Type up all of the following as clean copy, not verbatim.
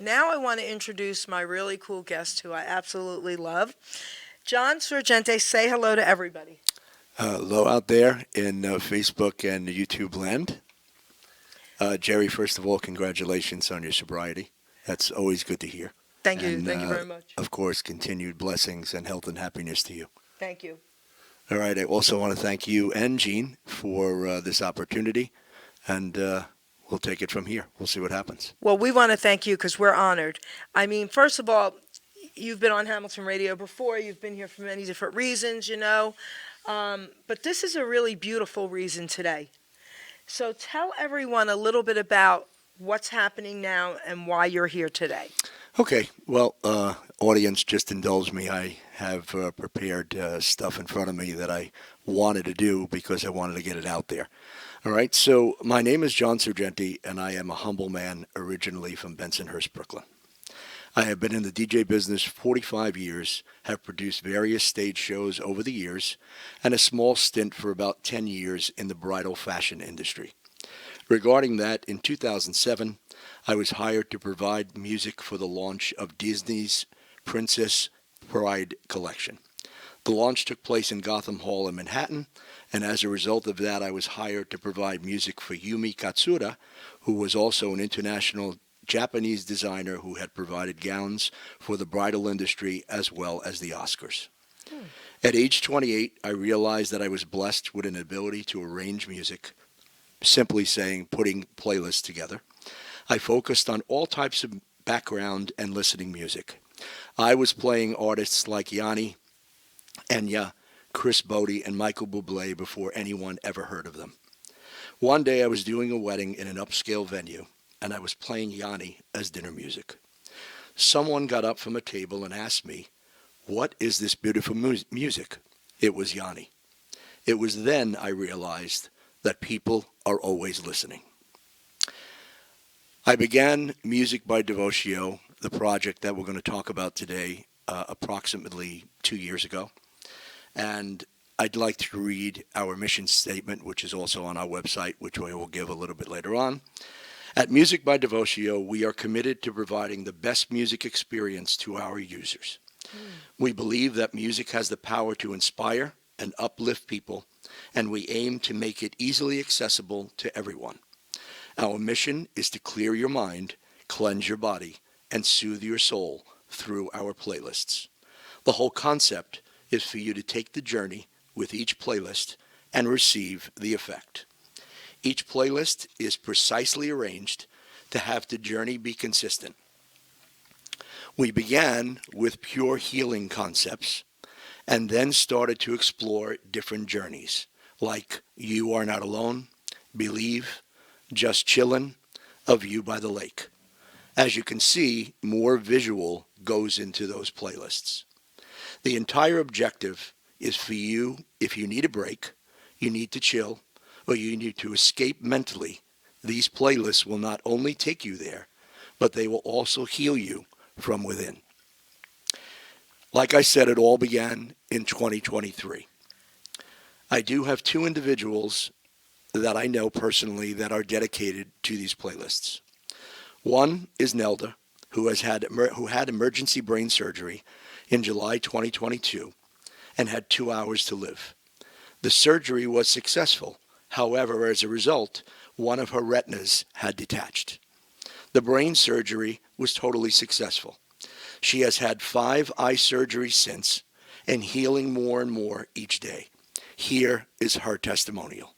Now I want to introduce my really cool guest who I absolutely love. John Sorgente, say hello to everybody. Hello out there in Facebook and YouTube land. Geri, first of all, congratulations on your sobriety. That's always good to hear. Thank you. And, Thank you very much. of course, continued blessings and health and happiness to you. Thank you. All right, I also want to thank you and Jean for this opportunity, and we'll take it from here. We'll see what happens. Well, we want to thank you because we're honored. I mean, first of all, you've been on Hamilton Radio before. You've been here for many different reasons. But this is a really beautiful reason today. So tell everyone a little bit about what's happening now and why you're here today. Okay, well, audience, just indulge me. I have prepared stuff in front of me that I wanted to do because I wanted to get it out there. All right, so my name is John Sorgente, and I am a humble man originally from Bensonhurst, Brooklyn. I have been in the DJ business 45 years, have produced various stage shows over the years, and a small stint for about 10 years in the bridal fashion industry. Regarding that, in 2007, I was hired to provide music for the launch of Disney's Princess Bride collection. The launch took place in Gotham Hall in Manhattan, and as a result of that, I was hired to provide music for Yumi Katsura, who was also an international Japanese designer who had provided gowns for the bridal industry as well as the Oscars. At age 28, I realized that I was blessed with an ability to arrange music, simply saying putting playlists together. I focused on all types of background and listening music. I was playing artists like Yanni, Enya, Chris Bodie, and Michael Bublé before anyone ever heard of them. One day I was doing a wedding in an upscale venue, and I was playing Yanni as dinner music. Someone got up from a table and asked me, "What is this beautiful music?" It was Yanni. It was then I realized that people are always listening. I began Music by Devotio, the project that we're going to talk about today, approximately 2 years ago. And I'd like to read our mission statement, which is also on our website, which we will give a little bit later on. At Music by Devotio, we are committed to providing the best music experience to our users. We believe that music has the power to inspire and uplift people, and we aim to make it easily accessible to everyone. Our mission is to clear your mind, cleanse your body, and soothe your soul through our playlists. The whole concept is for you to take the journey with each playlist and receive the effect. Each playlist is precisely arranged to have the journey be consistent. We began with pure healing concepts and then started to explore different journeys like You Are Not Alone, Believe, Just Chillin', A View by the Lake. As you can see, more visual goes into those playlists. The entire objective is for you, if you need a break, you need to chill, or you need to escape mentally. These playlists will not only take you there, but they will also heal you from within. Like I said, it all began in 2023. I do have two individuals that I know personally that are dedicated to these playlists. One is Nelda, who had emergency brain surgery in July 2022 and had 2 hours to live. The surgery was successful. However, as a result, one of her retinas had detached. The brain surgery was totally successful. She has had 5 eye surgeries since and healing more and more each day. Here is her testimonial.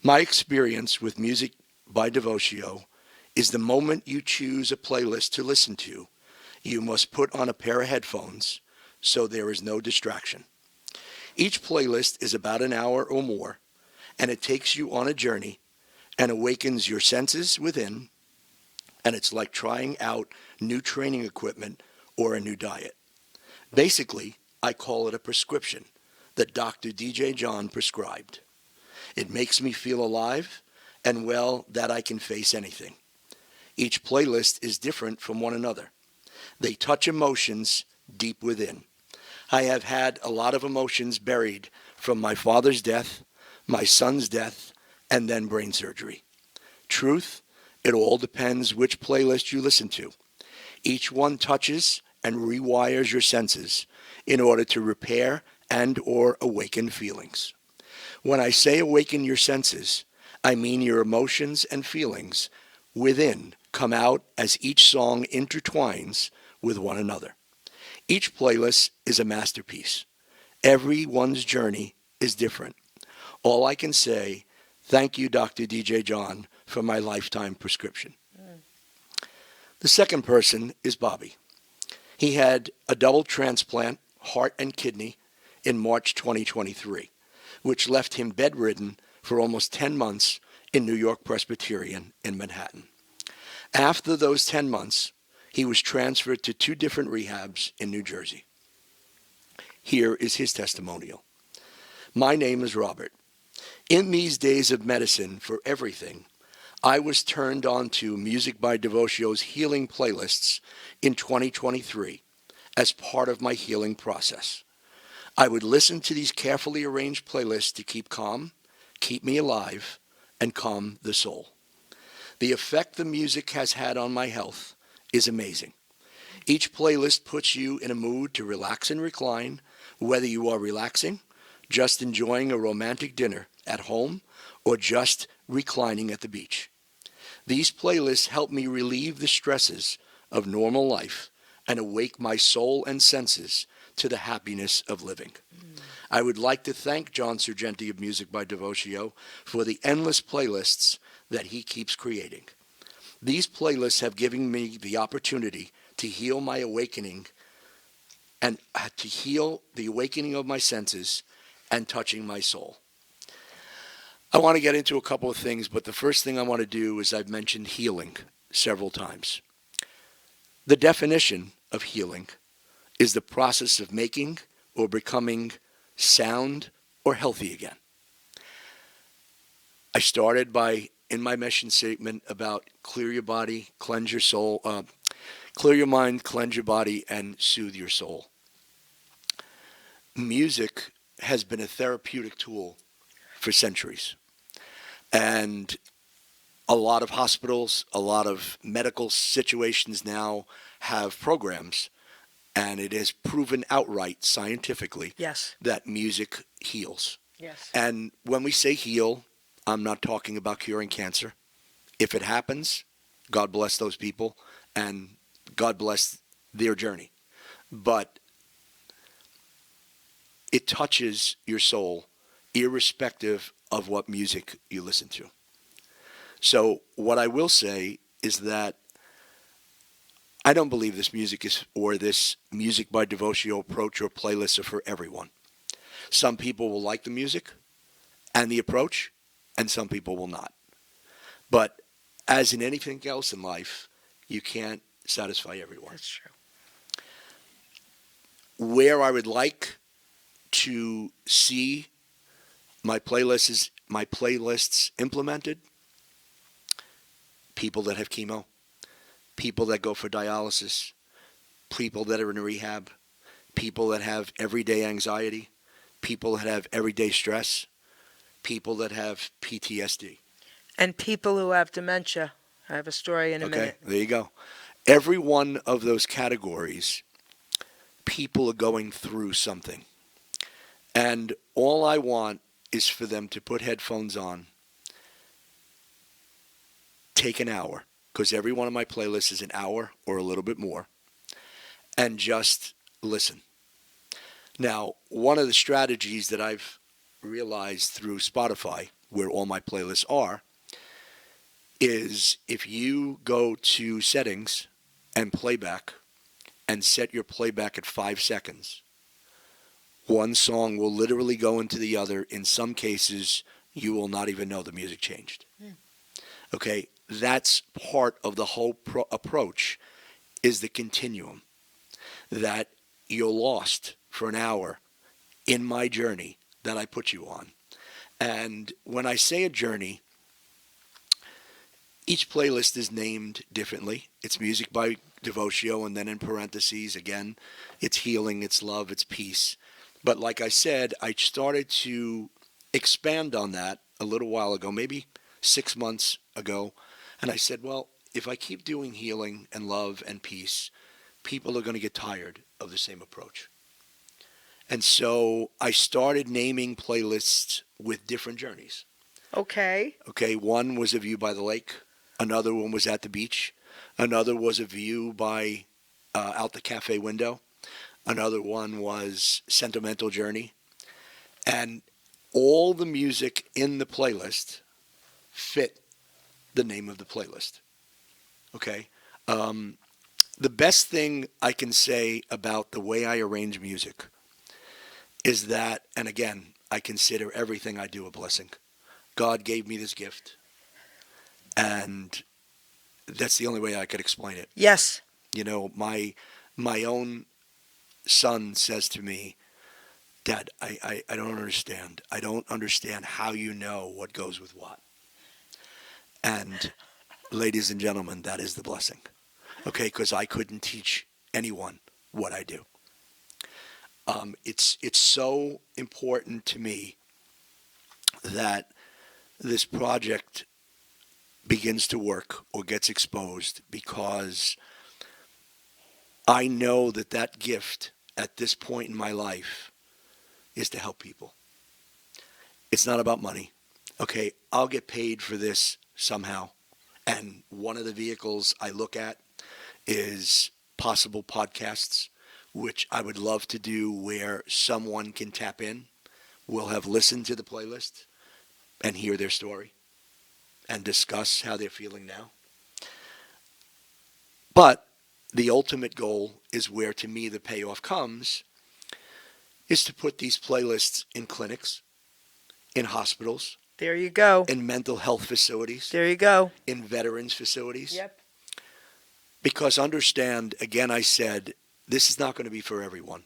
My experience with Music by Devotio is the moment you choose a playlist to listen to, you must put on a pair of headphones so there is no distraction. Each playlist is about an hour or more, and it takes you on a journey and awakens your senses within, and it's like trying out new training equipment or a new diet. Basically, I call it a prescription that Dr. DJ John prescribed. It makes me feel alive and well that I can face anything. Each playlist is different from one another. They touch emotions deep within. I have had a lot of emotions buried from my father's death, my son's death, and then brain surgery. Truth, it all depends which playlist you listen to. Each one touches and rewires your senses in order to repair and or awaken feelings. When I say awaken your senses, I mean your emotions and feelings within come out as each song intertwines with one another. Each playlist is a masterpiece. Everyone's journey is different. All I can say, thank you, Dr. DJ John, for my lifetime prescription. The second person is Bobby. He had a double transplant, heart and kidney, in March 2023, which left him bedridden for almost 10 months in New York Presbyterian in Manhattan. After those 10 months, he was transferred to 2 different rehabs in New Jersey. Here is his testimonial. My name is Robert. In these days of medicine for everything, I was turned on to Music by Devotio's healing playlists in 2023 as part of my healing process. I would listen to these carefully arranged playlists to keep calm, keep me alive, and calm the soul. The effect the music has had on my health is amazing. Each playlist puts you in a mood to relax and recline, whether you are relaxing, just enjoying a romantic dinner at home, or just reclining at the beach. These playlists help me relieve the stresses of normal life and awake my soul and senses to the happiness of living. I would like to thank John Sergenti of Music by Devotio for the endless playlists that he keeps creating. These playlists have given me the opportunity to heal my awakening and to heal the awakening of my senses and touching my soul. I want to get into a couple of things, but the first thing I want to do is I've mentioned healing several times. The definition of healing is the process of making or becoming sound or healthy again. I started by, in my mission statement, about clear your body, cleanse your soul, clear your mind, cleanse your body, and soothe your soul. Music has been a therapeutic tool for centuries. And a lot of hospitals, a lot of medical situations now have programs, and it is proven outright scientifically Yes. that music heals. Yes. And when we say heal, I'm not talking about curing cancer. If it happens, God bless those people, and God bless their journey. But it touches your soul irrespective of what music you listen to. So what I will say is that I don't believe this music is, or this Music by Devotio approach or playlists are for everyone. Some people will like the music and the approach, and some people will not. But as in anything else in life, you can't satisfy everyone. That's true. Where I would like to see my playlists implemented, people that have chemo, people that go for dialysis, people that are in rehab, people that have everyday anxiety, people that have everyday stress, people that have PTSD. And people who have dementia. I have a story in a Okay, minute. there you go. Every one of those categories, people are going through something. And all I want is for them to put headphones on, take an hour, because every one of my playlists is an hour or a little bit more, and just listen. Now, one of the strategies that I've realized through Spotify, where all my playlists are, is if you go to settings and playback and set your playback at 5 seconds, one song will literally go into the other. In some cases, you will not even know the music changed. Okay, that's part of the whole approach, is the continuum, that you're lost for an hour in my journey that I put you on. And when I say a journey, each playlist is named differently. It's Music by Devotio, and then in parentheses, again, it's healing, it's love, it's peace. But like I said, I started to expand on that a little while ago, maybe 6 months ago. And I said, well, if I keep doing healing and love and peace, people are going to get tired of the same approach. And so I started naming playlists with different journeys. Okay. Okay, one was a view by the lake, another one was at the beach, another was a view by out the cafe window, another one was sentimental journey, and all the music in the playlist fit the name of the playlist. Okay, the best thing I can say about the way I arrange music is that, and again, I consider everything I do a blessing. God gave me this gift, and that's the only way I could explain it. Yes. You know, my own son says to me, Dad, I don't understand. I don't understand how you know what goes with what. And ladies and gentlemen, that is the blessing. Okay, because I couldn't teach anyone what I do. It's so important to me that this project begins to work or gets exposed because I know that that gift at this point in my life is to help people. It's not about money. Okay, I'll get paid for this somehow. And one of the vehicles I look at is possible podcasts, which I would love to do where someone can tap in, will have listened to the playlist and hear their story and discuss how they're feeling now. But the ultimate goal is where, to me, the payoff comes is to put these playlists in clinics, in hospitals, There you go. in mental health facilities, There you go. in veterans facilities. Yep. Because understand, again, I said, this is not going to be for everyone.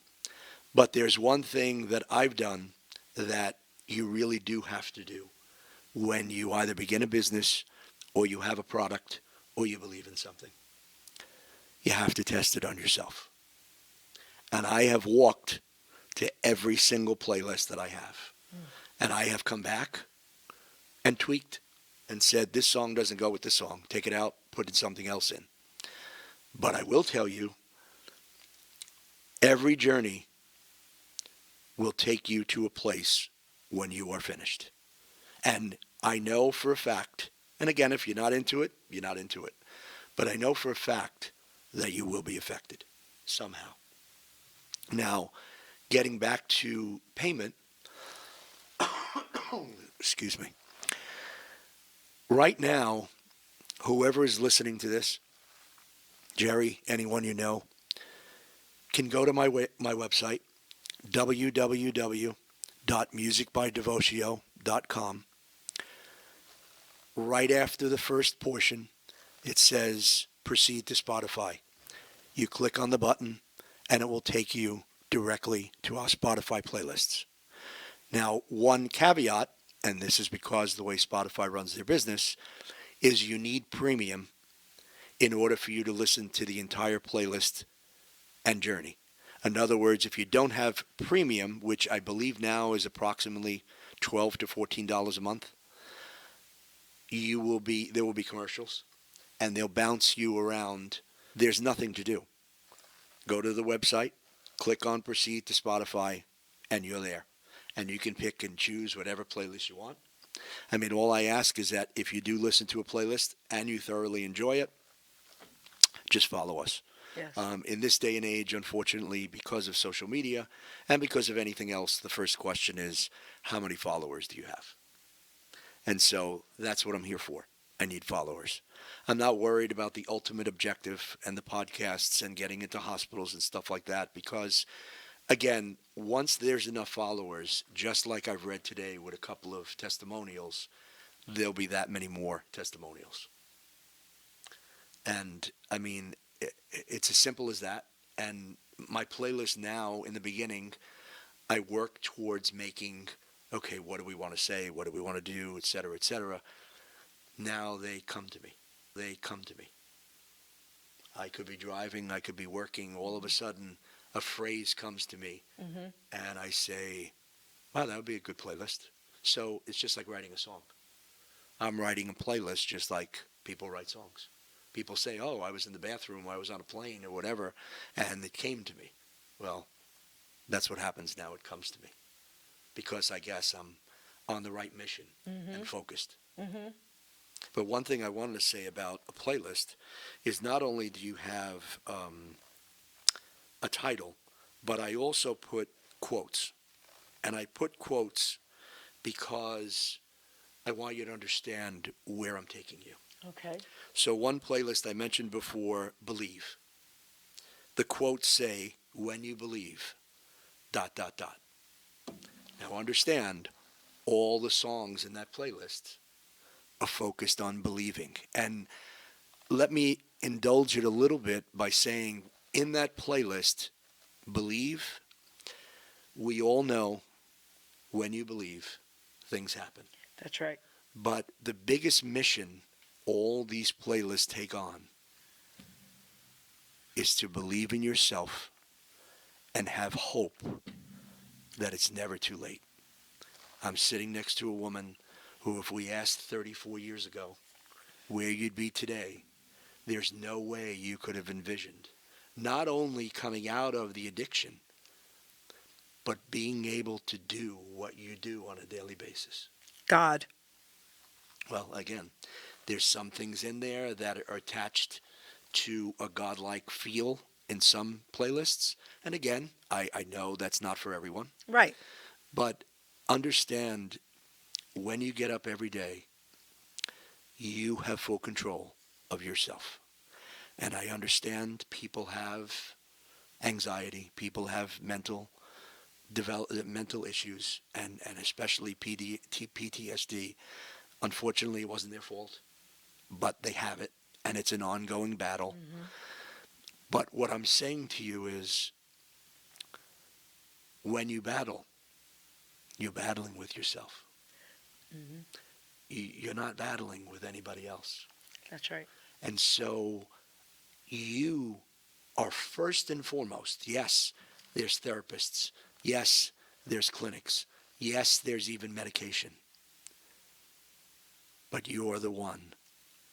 But there's one thing that I've done that you really do have to do when you either begin a business or you have a product or you believe in something. You have to test it on yourself. And I have walked to every single playlist that I have. And I have come back and tweaked and said, this song doesn't go with this song. Take it out, put in something else in. But I will tell you, every journey will take you to a place when you are finished. And I know for a fact, and again, if you're not into it, you're not into it. But I know for a fact that you will be affected somehow. Now, getting back to payment, excuse me. Right now, whoever is listening to this, Geri, anyone you know, can go to my website, www.musicbydevotio.com. Right after the first portion, it says proceed to Spotify. You click on the button, and it will take you directly to our Spotify playlists. Now, one caveat, and this is because the way Spotify runs their business, is you need premium in order for you to listen to the entire playlist and journey. In other words, if you don't have premium, which I believe now is approximately $12 to $14 a month, there will be commercials, and they'll bounce you around. There's nothing to do. Go to the website, click on Proceed to Spotify, and you're there. And you can pick and choose whatever playlist you want. I mean, all I ask is that if you do listen to a playlist and you thoroughly enjoy it, just follow us. Yes. In this day and age, unfortunately, because of social media and because of anything else, the first question is, how many followers do you have? And so that's what I'm here for. I need followers. I'm not worried about the ultimate objective and the podcasts and getting into hospitals and stuff like that because, again, once there's enough followers, just like I've read today with a couple of testimonials, there'll be that many more testimonials. And, I mean, it's as simple as that. And my playlist now, in the beginning, I work towards making, okay, what do we want to say? What do we want to do? Et cetera, et cetera. Now they come to me. They come to me. I could be driving. I could be working. All of a sudden, a phrase comes to me. Mm-hmm. And I say, wow, that would be a good playlist. So it's just like writing a song. I'm writing a playlist just like people write songs. People say, oh, I was in the bathroom, I was on a plane or whatever, and it came to me. Well, that's what happens now. It comes to me because I guess I'm on the right mission and focused. But one thing I wanted to say about a playlist is not only do you have a title, but I also put quotes. And I put quotes because I want you to understand where I'm taking you. Okay. So one playlist I mentioned before, Believe. The quotes say, when you believe, ... Now understand, all the songs in that playlist are focused on believing. And let me indulge it a little bit by saying, in that playlist, Believe, we all know when you believe, things happen. That's right. But the biggest mission all these playlists take on is to believe in yourself and have hope that it's never too late. I'm sitting next to a woman who, if we asked 34 years ago where you'd be today, there's no way you could have envisioned not only coming out of the addiction, but being able to do what you do on a daily basis. God. Well, again, there's some things in there that are attached to a godlike feel in some playlists. And again, I know that's not for everyone. Right. But understand, when you get up every day, you have full control of yourself. And I understand people have anxiety, people have mental issues, and especially PTSD. Unfortunately, it wasn't their fault, but they have it, and it's an ongoing battle. But what I'm saying to you is, when you battle, you're battling with yourself. You're not battling with anybody else. That's right. And so you are first and foremost. Yes, there's therapists. Yes, there's clinics. Yes, there's even medication. But you're the one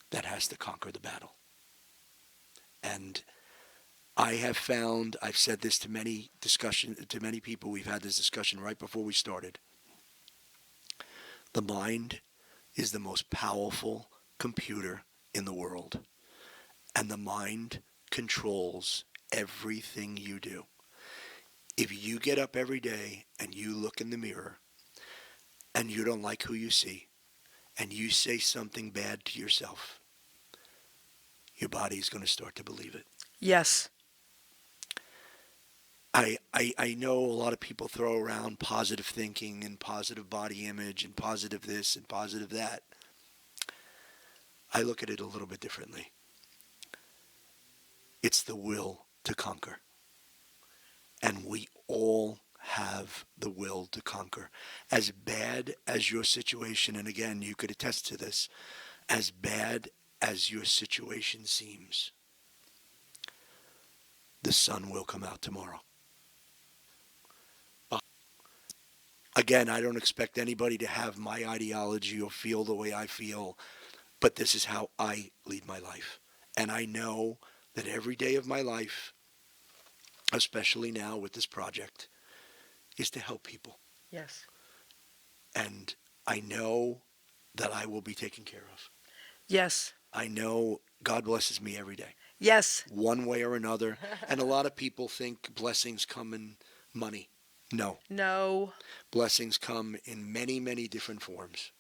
that has to conquer the battle. And I have found, I've said this to many people, we've had this discussion right before we started. The mind is the most powerful computer in the world. And the mind controls everything you do. If you get up every day and you look in the mirror and you don't like who you see and you say something bad to yourself, your body is going to start to believe it. Yes. I know a lot of people throw around positive thinking and positive body image and positive this and positive that. I look at it a little bit differently. It's the will to conquer. And we all have the will to conquer. As bad as your situation, and again, you could attest to this, as bad as your situation seems, the sun will come out tomorrow. Again, I don't expect anybody to have my ideology or feel the way I feel, but this is how I lead my life. And I know that every day of my life, especially now with this project, is to help people. Yes. And I know that I will be taken care of. Yes. I know God blesses me every day, Yes. one way or another. And a lot of people think blessings come in money. No. No. Blessings come in many, many different forms.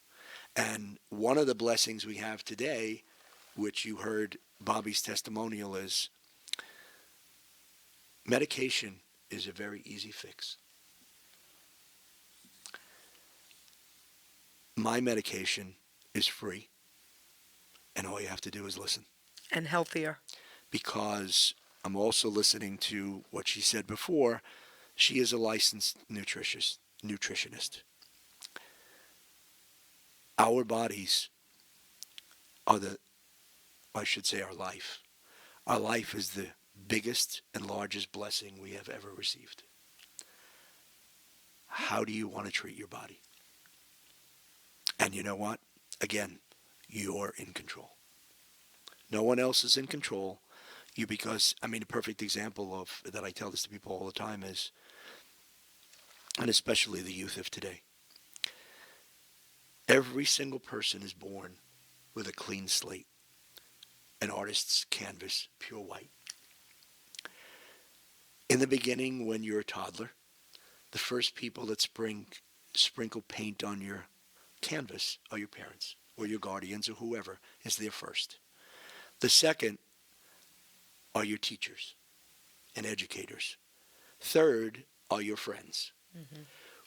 And one of the blessings we have today, which you heard Bobby's testimonial, is medication is a very easy fix. My medication is free, and all you have to do is listen. And healthier. Because I'm also listening to what she said before. She is a licensed nutritionist. Our bodies are our life. Our life is the biggest and largest blessing we have ever received. How do you want to treat your body? And you know what? Again, you're in control. No one else is in control. Because, I mean, a perfect example of that, I tell this to people all the time, is, and especially the youth of today, every single person is born with a clean slate, an artist's canvas, pure white. In the beginning, when you're a toddler, the first people that sprinkle paint on your canvas are your parents or your guardians or whoever is there first. The second are your teachers and educators. Third are your friends. Hmm.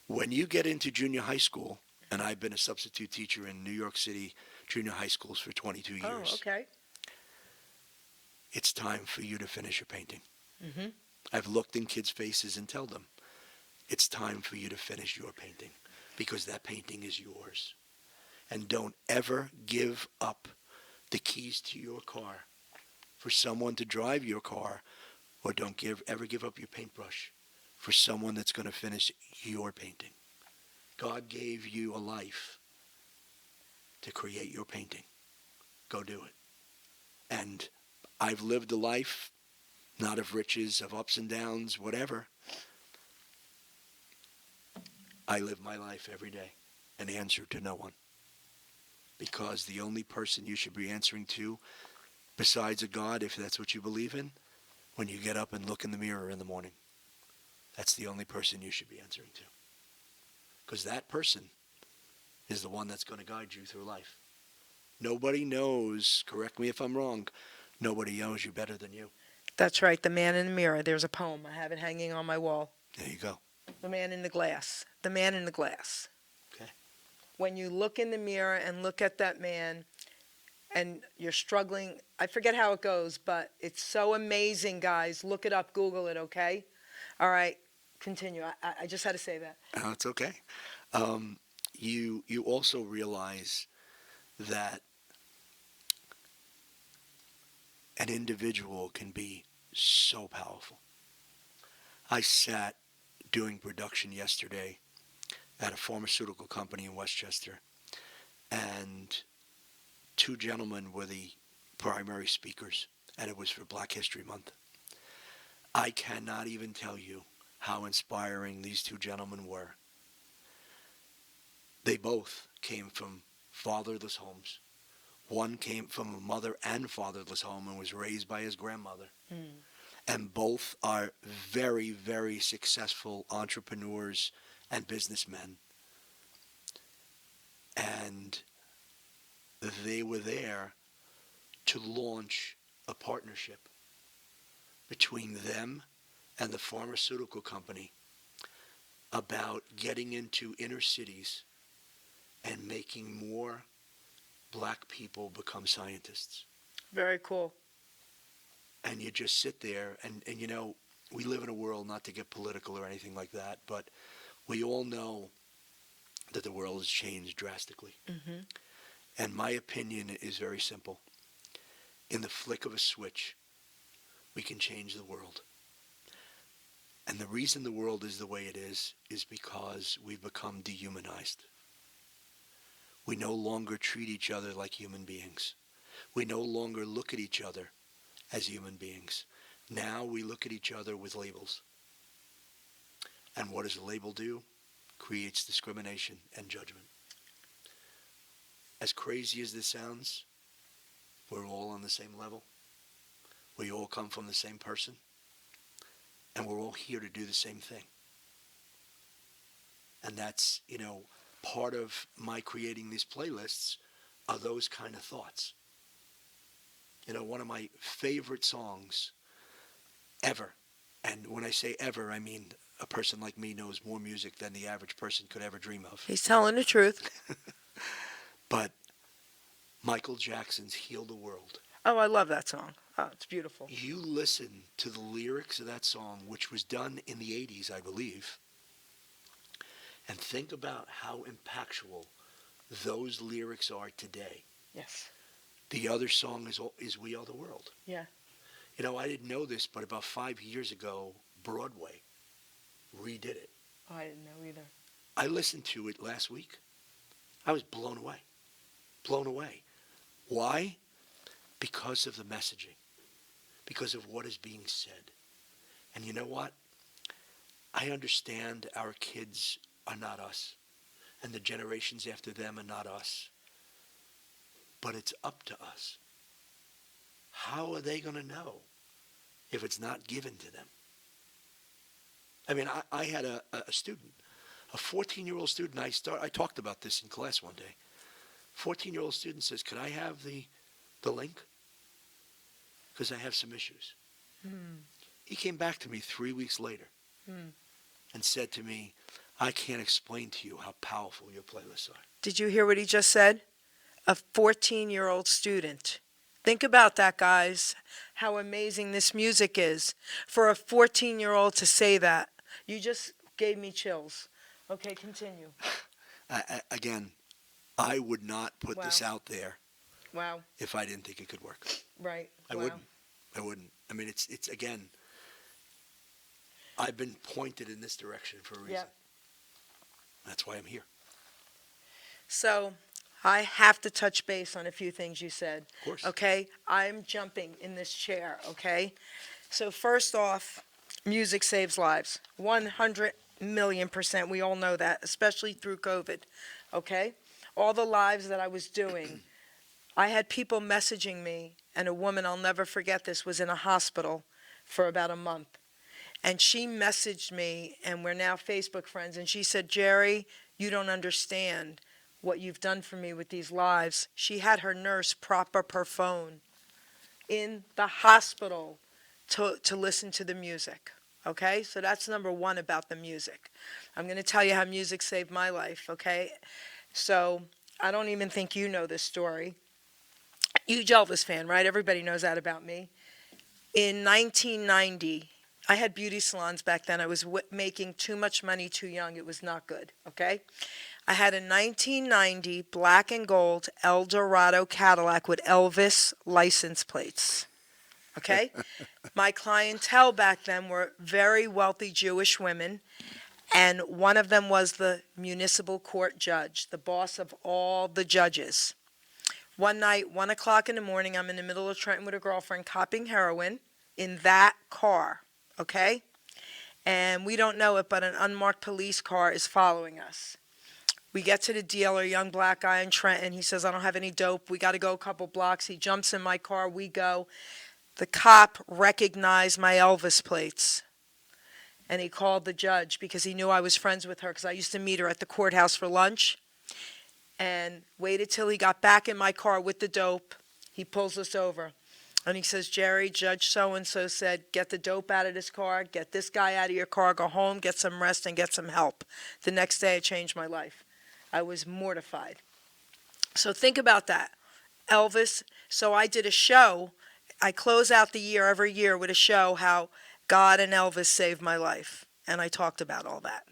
When you get into junior high school, and I've been a substitute teacher in New York City junior high schools for 22 Oh, years, okay. it's time for you to finish your painting. Hmm. I've looked in kids' faces and tell them, it's time for you to finish your painting because that painting is yours. And don't ever give up the keys to your car for someone to drive your car, or don't ever give up your paintbrush for someone that's going to finish your painting. God gave you a life to create your painting. Go do it. And I've lived a life, not of riches, of ups and downs, whatever. I live my life every day and answer to no one. Because the only person you should be answering to, besides a God, if that's what you believe in, when you get up and look in the mirror in the morning, that's the only person you should be answering to. Because that person is the one that's going to guide you through life. Nobody knows, correct me if I'm wrong, nobody knows you better than you. That's right. The Man in the Mirror. There's a poem. I have it hanging on my wall. There you go. The Man in the Glass. The Man in the Glass. Okay. When you look in the mirror and look at that man and you're struggling, I forget how it goes, but it's so amazing, guys. Look it up. Google it, okay? All right. Continue. I just had to say that. Oh, it's okay. You also realize that an individual can be so powerful. I sat doing production yesterday at a pharmaceutical company in Westchester, and two gentlemen were the primary speakers, and it was for Black History Month. I cannot even tell you how inspiring these two gentlemen were. They both came from fatherless homes. One came from a mother and fatherless home and was raised by his grandmother. Mm. And both are very, very successful entrepreneurs and businessmen. And they were there to launch a partnership between them and the pharmaceutical company about getting into inner cities and making more black people become scientists. Very cool. And you just sit there and you know, we live in a world, not to get political or anything like that, but we all know that the world has changed drastically. Hmm. And my opinion is very simple. In the flick of a switch, we can change the world. And the reason the world is the way it is because we've become dehumanized. We no longer treat each other like human beings. We no longer look at each other as human beings. Now we look at each other with labels. And what does a label do? Creates discrimination and judgment. As crazy as this sounds, we're all on the same level. We all come from the same person. And we're all here to do the same thing. And that's, you know, part of my creating these playlists are those kind of thoughts. You know, one of my favorite songs ever, and when I say ever, I mean a person like me knows more music than the average person could ever dream of. He's telling the truth. But Michael Jackson's Heal the World. Oh, I love that song. Oh, it's beautiful. You listen to the lyrics of that song, which was done in the 80s, I believe, and think about how impactful those lyrics are today. Yes. The other song is We Are the World. Yeah. You know, I didn't know this, but about 5 years ago, Broadway redid it. Oh, I didn't know either. I listened to it last week. I was blown away. Blown away. Why? because of the messaging, because of what is being said. And you know what? I understand our kids are not us, and the generations after them are not us. But it's up to us. How are they going to know if it's not given to them? I mean, I had a student, a 14-year-old student. I talked about this in class one day. 14-year-old student says, "Could I have the link? Because I have some issues." He came back to me 3 weeks later and said to me, "I can't explain to you how powerful your playlists are." Did you hear what he just said? A 14-year-old student. Think about that, guys, how amazing this music is. For a 14-year-old to say that, you just gave me chills. Okay, continue. Again, I would not put Wow. this out there Wow. if I didn't think it could work. Right. I Wow. wouldn't. I wouldn't. I mean, it's again, I've been pointed in this direction for a reason. Yep. That's why I'm here. So I have to touch base on a few things you said. Of course. Okay? I'm jumping in this chair, okay? So first off, music saves lives. 100,000,000%. We all know that, especially through COVID, okay? All the lives that I was doing, I had people messaging me, and a woman, I'll never forget this, was in a hospital for about a month. And she messaged me, and we're now Facebook friends, and she said, "Geri, you don't understand what you've done for me with these lives." She had her nurse prop up her phone in the hospital to listen to the music. Okay? So that's number one about the music. I'm going to tell you how music saved my life, okay? So I don't even think you know this story. Huge Elvis fan, right? Everybody knows that about me. In 1990, I had beauty salons back then. I was making too much money too young. It was not good, okay? I had a 1990 black and gold Eldorado Cadillac with Elvis license plates, okay? My clientele back then were very wealthy Jewish women, and one of them was the municipal court judge, the boss of all the judges. One night, 1 o'clock in the morning, I'm in the middle of Trenton with a girlfriend copping heroin in that car, okay? And we don't know it, but an unmarked police car is following us. We get to the dealer, young black guy in Trenton. He says, "I don't have any dope. We got to go a couple blocks." He jumps in my car. We go. The cop recognized my Elvis plates. And he called the judge because he knew I was friends with her because I used to meet her at the courthouse for lunch. And waited till he got back in my car with the dope. He pulls us over. And he says, "Geri, Judge so-and-so said, get the dope out of this car, get this guy out of your car, go home, get some rest, and get some help." The next day, it changed my life. I was mortified. So think about that. Elvis. So I did a show. I close out the year every year with a show how God and Elvis saved my life. And I talked about all that.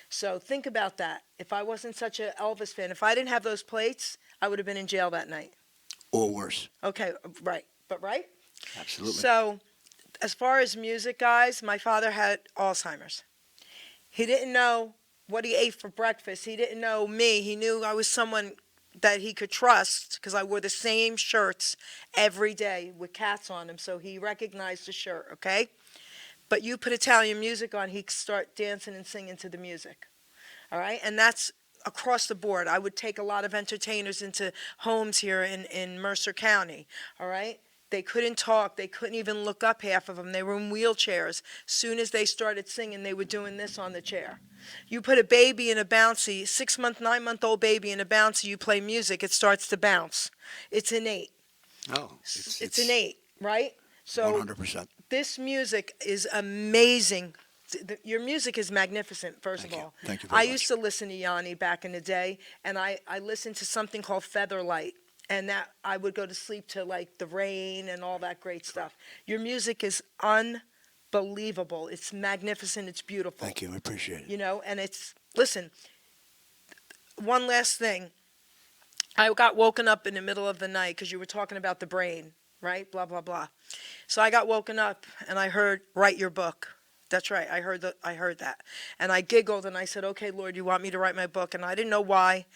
So think about that. If I wasn't such an Elvis fan, if I didn't have those plates, I would have been in jail that night. Or worse. Okay, right. But right? Absolutely. So as far as music, guys, my father had Alzheimer's. He didn't know what he ate for breakfast. He didn't know me. He knew I was someone that he could trust because I wore the same shirts every day with cats on them. So he recognized the shirt, okay? But you put Italian music on, he'd start dancing and singing to the music. All right? And that's across the board. I would take a lot of entertainers into homes here in Mercer County. All right? They couldn't talk. They couldn't even look up, half of them. They were in wheelchairs. Soon as they started singing, they were doing this on the chair. You put a baby in a bouncy, 6-month, 9-month-old baby in a bouncy, you play music, it starts to bounce. It's innate. No, It's innate, right? So 100%. this music is amazing. Your music is magnificent, first Thank of you. all. Thank you very I much. used to listen to Yanni back in the day, and I listened to something called Featherlight, and that I would go to sleep to like the rain and all that great stuff. Your music is unbelievable. It's magnificent. It's beautiful. Thank you. I appreciate it. You know, and it's, listen, one last thing. I got woken up in the middle of the night because you were talking about the brain, right? Blah, blah, blah. So I got woken up and I heard, "Write your book." That's right. I heard that. And I giggled and I said, "Okay, Lord, you want me to write my book?" And I didn't know why.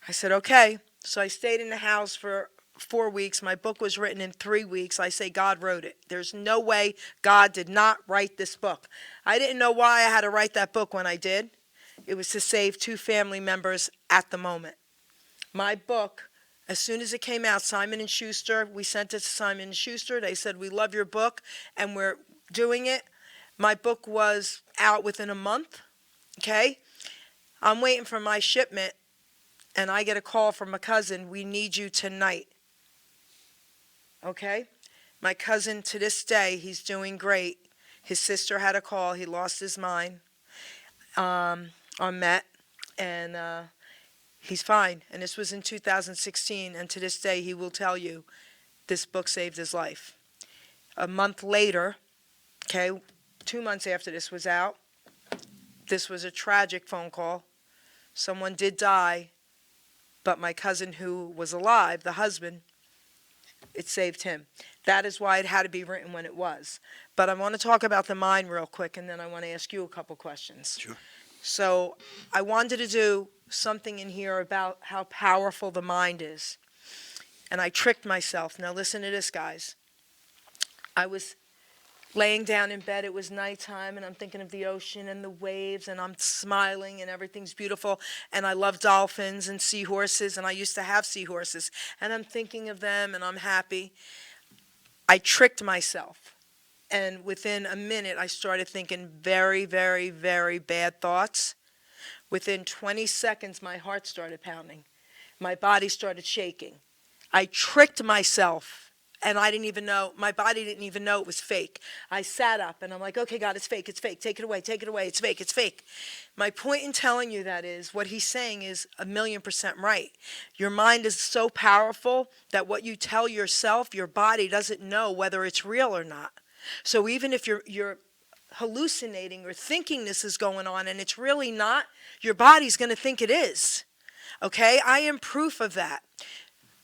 I said, "Okay." So I stayed in the house for 4 weeks. My book was written in 3 weeks. I say God wrote it. There's no way God did not write this book. I didn't know why I had to write that book when I did. It was to save 2 family members at the moment. My book, as soon as it came out, Simon & Schuster, we sent it to Simon & Schuster. They said, we love your book, and we're doing it. My book was out within a month, okay? I'm waiting for my shipment, and I get a call from a cousin, we need you tonight, okay? My cousin, to this day, he's doing great. His sister had a call. He lost his mind on Met, and he's fine. And this was in 2016, and to this day, he will tell you this book saved his life. A month later, okay, 2 months after this was out, this was a tragic phone call. Someone did die, but my cousin who was alive, the husband, it saved him. That is why it had to be written when it was. But I want to talk about the mind real quick, and then I want to ask you a couple questions. Sure. So I wanted to do something in here about how powerful the mind is. And I tricked myself. Now listen to this, guys. I was laying down in bed. It was nighttime, and I'm thinking of the ocean and the waves, and I'm smiling, and everything's beautiful. And I love dolphins and seahorses, and I used to have seahorses. And I'm thinking of them, and I'm happy. I tricked myself. And within a minute, I started thinking very, very, very bad thoughts. Within 20 seconds, my heart started pounding. My body started shaking. I tricked myself, and I didn't even know, my body didn't even know it was fake. I sat up, and I'm like, okay, God, it's fake, take it away, it's fake, it's fake. My point in telling you that is, what he's saying is 1,000,000% right. Your mind is so powerful that what you tell yourself, your body doesn't know whether it's real or not. So even if you're hallucinating or thinking this is going on and it's really not, your body's going to think it is. Okay? I am proof of that.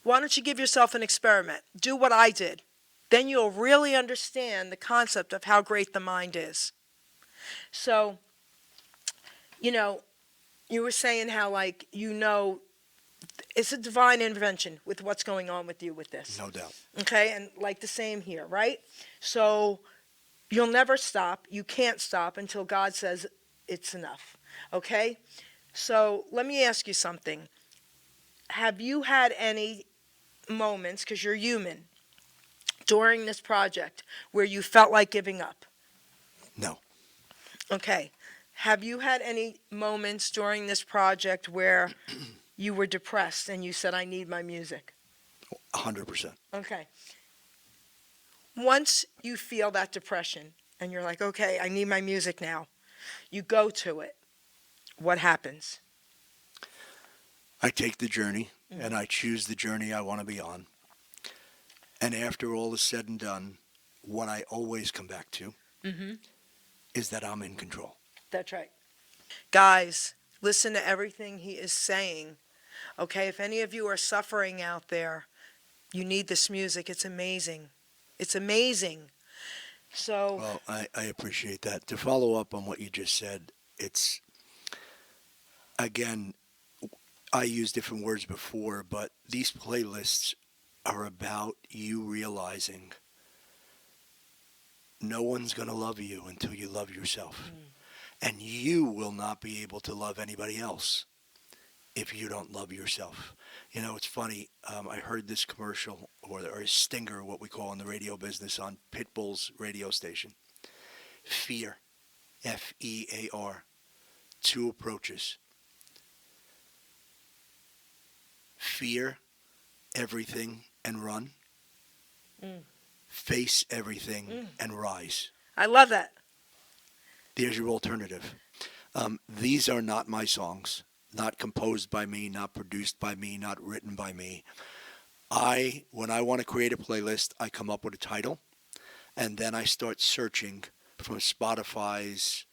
Why don't you give yourself an experiment? Do what I did. Then you'll really understand the concept of how great the mind is. So, you were saying how, it's a divine intervention with what's going on with you with this. No doubt. Okay? And like the same here, right? So you'll never stop. You can't stop until God says it's enough. Okay? So let me ask you something. Have you had any moments, because you're human, during this project where you felt like giving up? No. Okay. Have you had any moments during this project where you were depressed and you said, I need my music? 100%. Okay. Once you feel that depression and you're like, okay, I need my music now, you go to it. What happens? I take the journey, and I choose the journey I want to be on. And after all is said and done, what I always come back to is that I'm in control. That's right. Guys, listen to everything he is saying. Okay, if any of you are suffering out there, you need this music. It's amazing. It's amazing. So, Well, I appreciate that. To follow up on what you just said, it's, again, I used different words before, but these playlists are about you realizing no one's going to love you until you love yourself. And you will not be able to love anybody else if you don't love yourself. It's funny. I heard this commercial, or a stinger, what we call in the radio business, on Pitbull's radio station. Fear, F-E-A-R, 2 approaches. Fear everything and run. Face everything and rise. I love that. There's your alternative. These are not my songs, not composed by me, not produced by me, not written by me. When I want to create a playlist, I come up with a title, and then I start searching from Spotify's,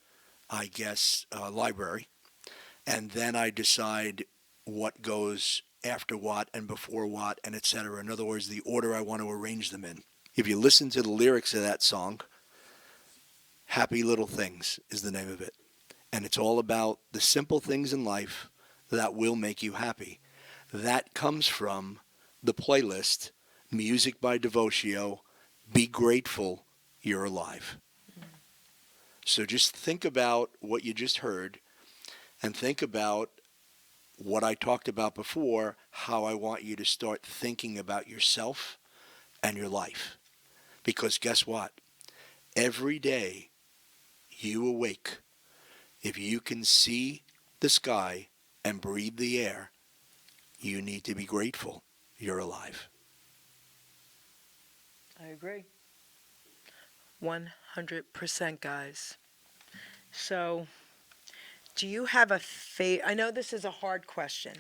library, and then I decide what goes after what and before what, and etc. In other words, the order I want to arrange them in. If you listen to the lyrics of that song, Happy Little Things is the name of it. And it's all about the simple things in life that will make you happy. That comes from the playlist, Music by Devotio, Be Grateful You're Alive. So just think about what you just heard and think about what I talked about before, how I want you to start thinking about yourself and your life. Because guess what? Every day you awake, if you can see the sky and breathe the air, you need to be grateful you're alive. I agree. 100%, guys. So, do you have a I know this is a hard question.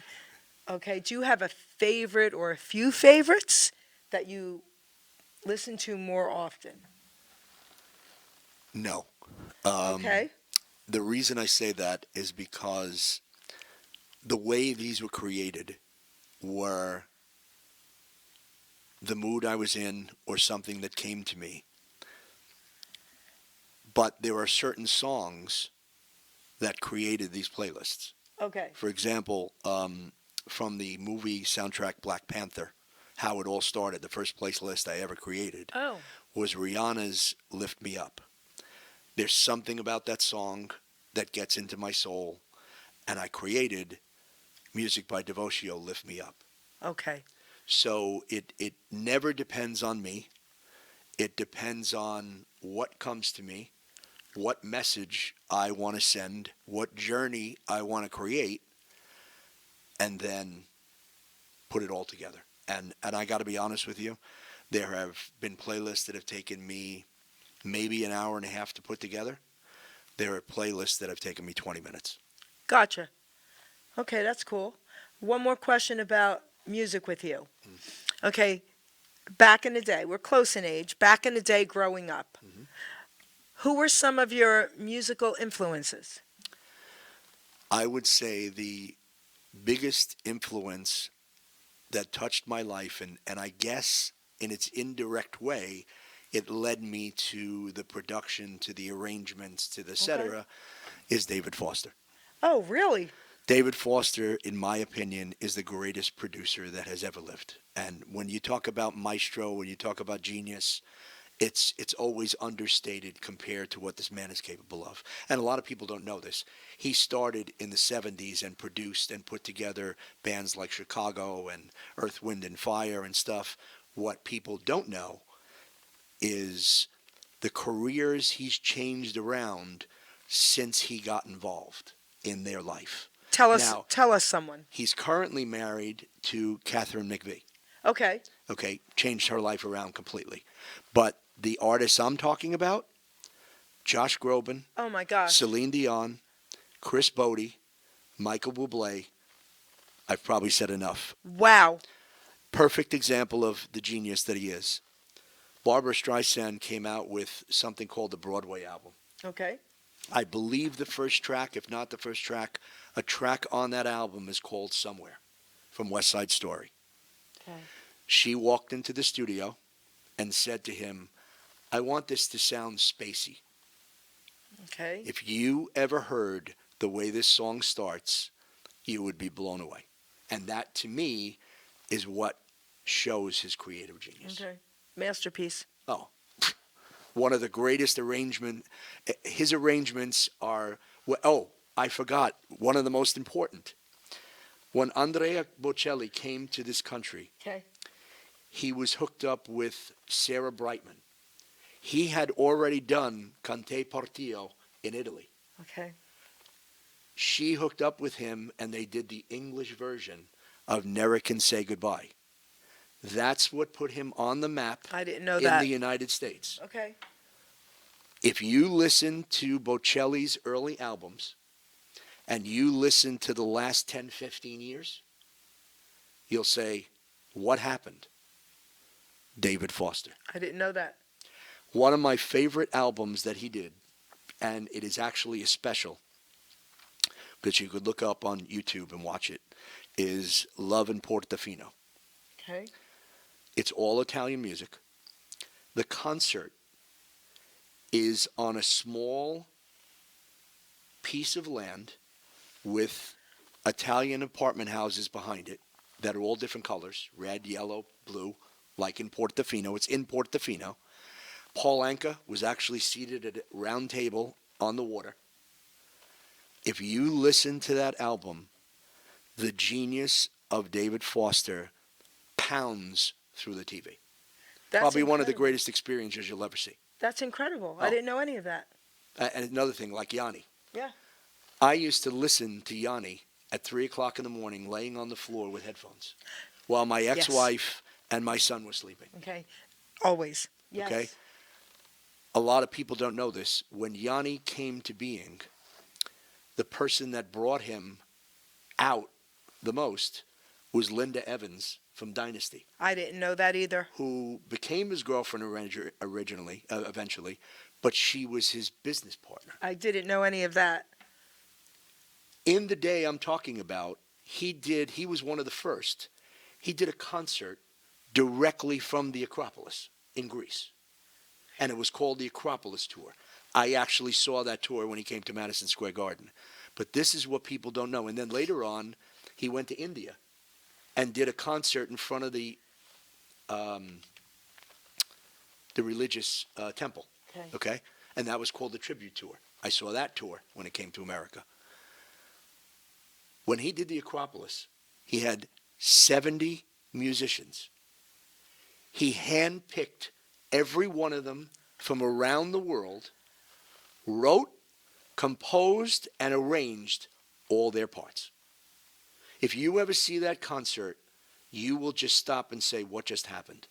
Okay, do you have a favorite or a few favorites that you listen to more often? No. Okay. The reason I say that is because the way these were created were the mood I was in or something that came to me. But there are certain songs that created these playlists. Okay. For example, from the movie soundtrack Black Panther, how it all started, the first place list I ever created Oh, was Rihanna's Lift Me Up. There's something about that song that gets into my soul, and I created Music by Devotio, Lift Me Up. okay. So it never depends on me. It depends on what comes to me, what message I want to send, what journey I want to create, and then put it all together. And I got to be honest with you, there have been playlists that have taken me maybe an hour and a half to put together. There are playlists that have taken me 20 minutes. Gotcha. Okay, that's cool. One more question about music with you. Okay, back in the day, we're close in age, back in the day growing up, Mhm. who were some of your musical influences? I would say the biggest influence that touched my life, and I guess in its indirect way, it led me to the production, to the arrangements, to the et Okay. cetera, is David Foster. Oh, really? David Foster, in my opinion, is the greatest producer that has ever lived. And when you talk about maestro, when you talk about genius, it's always understated compared to what this man is capable of. And a lot of people don't know this. He started in the 70s and produced and put together bands like Chicago and Earth, Wind, and Fire and stuff. What people don't know is the careers he's changed around since he got involved in their life. Now, Tell us someone. he's currently married to Catherine McVie. Okay. Okay, changed her life around completely. But the artists I'm talking about, Josh Groban, Oh my gosh. Celine Dion, Chris Bodie, Michael Bublé, I've probably said enough. Wow. Perfect example of the genius that he is. Barbara Streisand came out with something called the Broadway album. Okay. I believe the first track, if not the first track, a track on that album is called Somewhere from West Side Story. Okay. She walked into the studio and said to him, I want this to sound spacey. Okay. If you ever heard the way this song starts, you would be blown away. And that, to me, is what shows his creative genius. Okay. Masterpiece. Oh, one of the greatest his arrangements are, oh, I forgot, one of the most important. When Andrea Bocelli came to this country, Okay. he was hooked up with Sarah Brightman. He had already done Cante Partio in Italy. Okay. She hooked up with him, and they did the English version of Never Can Say Goodbye. That's what put him on the map I didn't know in that. the United States. Okay. If you listen to Bocelli's early albums and you listen to the last 10, 15 years, you'll say, what happened? David Foster. I didn't know that. One of my favorite albums that he did, and it is actually a special that you could look up on YouTube and watch it, is Love in Portofino. Okay. It's all Italian music. The concert is on a small piece of land with Italian apartment houses behind it. that are all different colors, red, yellow, blue, like in Portofino. It's in Portofino. Paul Anka was actually seated at a round table on the water. If you listen to that album, the genius of David Foster pounds through the TV. That's Probably one of the incredible. greatest experiences you'll ever see. That's incredible. I Oh. didn't know any of that. And another thing, like Yanni. Yeah. I used to listen to Yanni at 3 o'clock in the morning laying on the floor with headphones while my ex-wife and my son were sleeping. Okay. Always. Yes. Okay? A lot of people don't know this. When Yanni came to being, the person that brought him out the most was Linda Evans from Dynasty, I didn't know that either. who became his girlfriend eventually, but she was his business partner. I didn't know any of that. In the day I'm talking about, he was one of the first. He did a concert directly from the Acropolis in Greece. And it was called the Acropolis Tour. I actually saw that tour when he came to Madison Square Garden. But this is what people don't know. And then later on, he went to India and did a concert in front of the religious temple. Okay? And that was called the Tribute Tour. I saw that tour when it came to America. When he did the Acropolis, he had 70 musicians. He handpicked every one of them from around the world, wrote, composed, and arranged all their parts. If you ever see that concert, you will just stop and say, what just happened?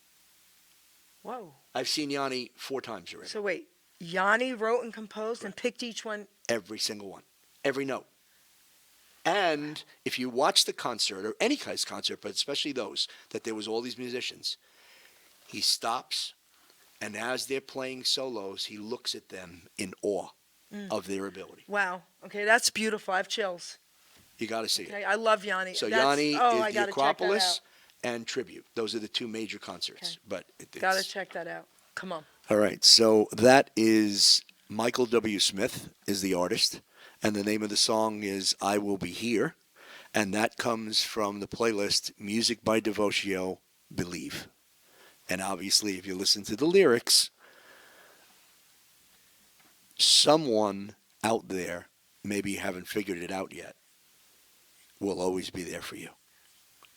Whoa. I've seen Yanni 4 times already. So wait, Yanni wrote and composed and picked each one. Every single one. Every note. And if you watch the concert, or any guy's concert, but especially those, that there was all these musicians, he stops, and as they're playing solos, he looks at them in awe of their ability. Wow. Okay, that's beautiful. I have chills. You got to see Okay, it. I love Yanni. So That's, Yanni I is the gotta check that Acropolis out. and Tribute. Those are the 2 major concerts. Okay. But Gotta check that out. Come on. All right, so that is Michael W. Smith is the artist, and the name of the song is I Will Be Here, and that comes from the playlist Music by Devotio, Believe. And obviously, if you listen to the lyrics, someone out there, maybe you haven't figured it out yet, will always be there for you.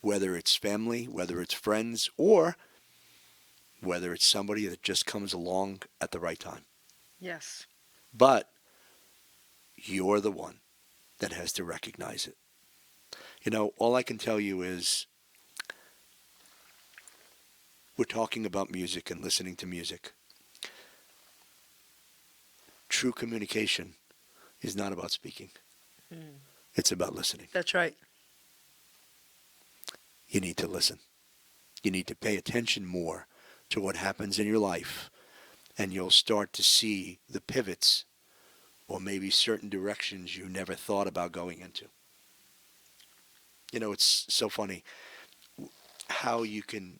Whether it's family, whether it's friends, or whether it's somebody that just comes along at the right time. Yes. But you're the one that has to recognize it. You know, all I can tell you is we're talking about music and listening to music. True communication is not about speaking. It's about listening. That's right. You need to listen. You need to pay attention more to what happens in your life, and you'll start to see the pivots or maybe certain directions you never thought about going into. You know, it's so funny how you can,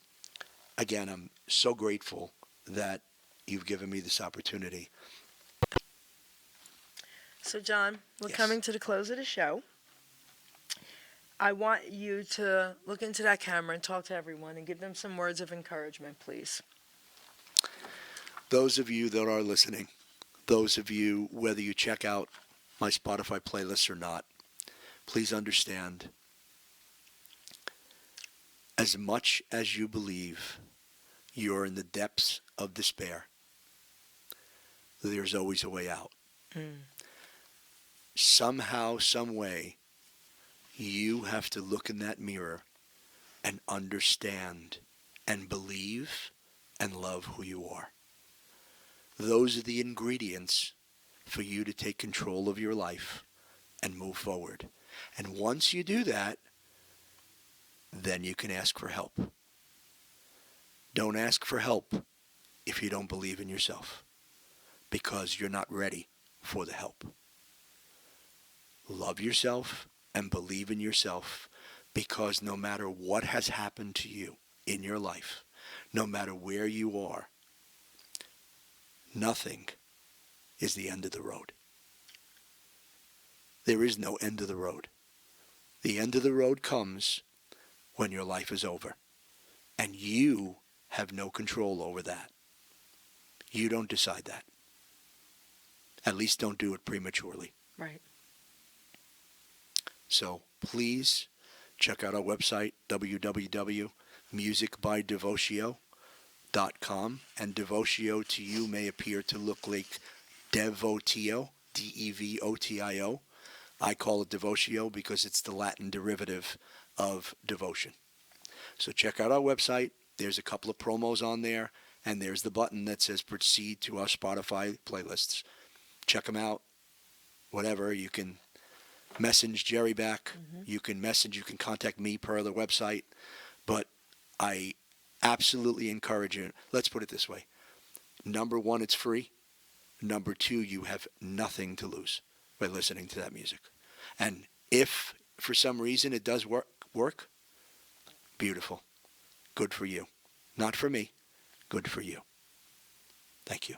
again, I'm so grateful that you've given me this opportunity. So, John, we're Yes. coming to the close of the show. I want you to look into that camera and talk to everyone and give them some words of encouragement, please. Those of you that are listening, those of you, whether you check out my Spotify playlist or not, please understand, as much as you believe you're in the depths of despair, there's always a way out. Somehow, some way, you have to look in that mirror and understand and believe and love who you are. Those are the ingredients for you to take control of your life and move forward. And once you do that, then you can ask for help. Don't ask for help if you don't believe in yourself, because you're not ready for the help. Love yourself and believe in yourself, because no matter what has happened to you in your life, no matter where you are, nothing is the end of the road. There is no end of the road. The end of the road comes when your life is over. And you have no control over that. You don't decide that. At least don't do it prematurely. Right. So please check out our website, www.musicbydevotio.com. And Devotio to you may appear to look like Devotio, Devotio. I call it Devotio because it's the Latin derivative of devotion. So check out our website. There's a couple of promos on there, and there's the button that says proceed to our Spotify playlists. Check them out. Whatever, you can message Geri back. You can contact me per the website. But I absolutely encourage you. Let's put it this way. Number one, it's free. Number two, you have nothing to lose by listening to that music. And if for some reason it does work, beautiful. Good for you. Not for me. Good for you. Thank you.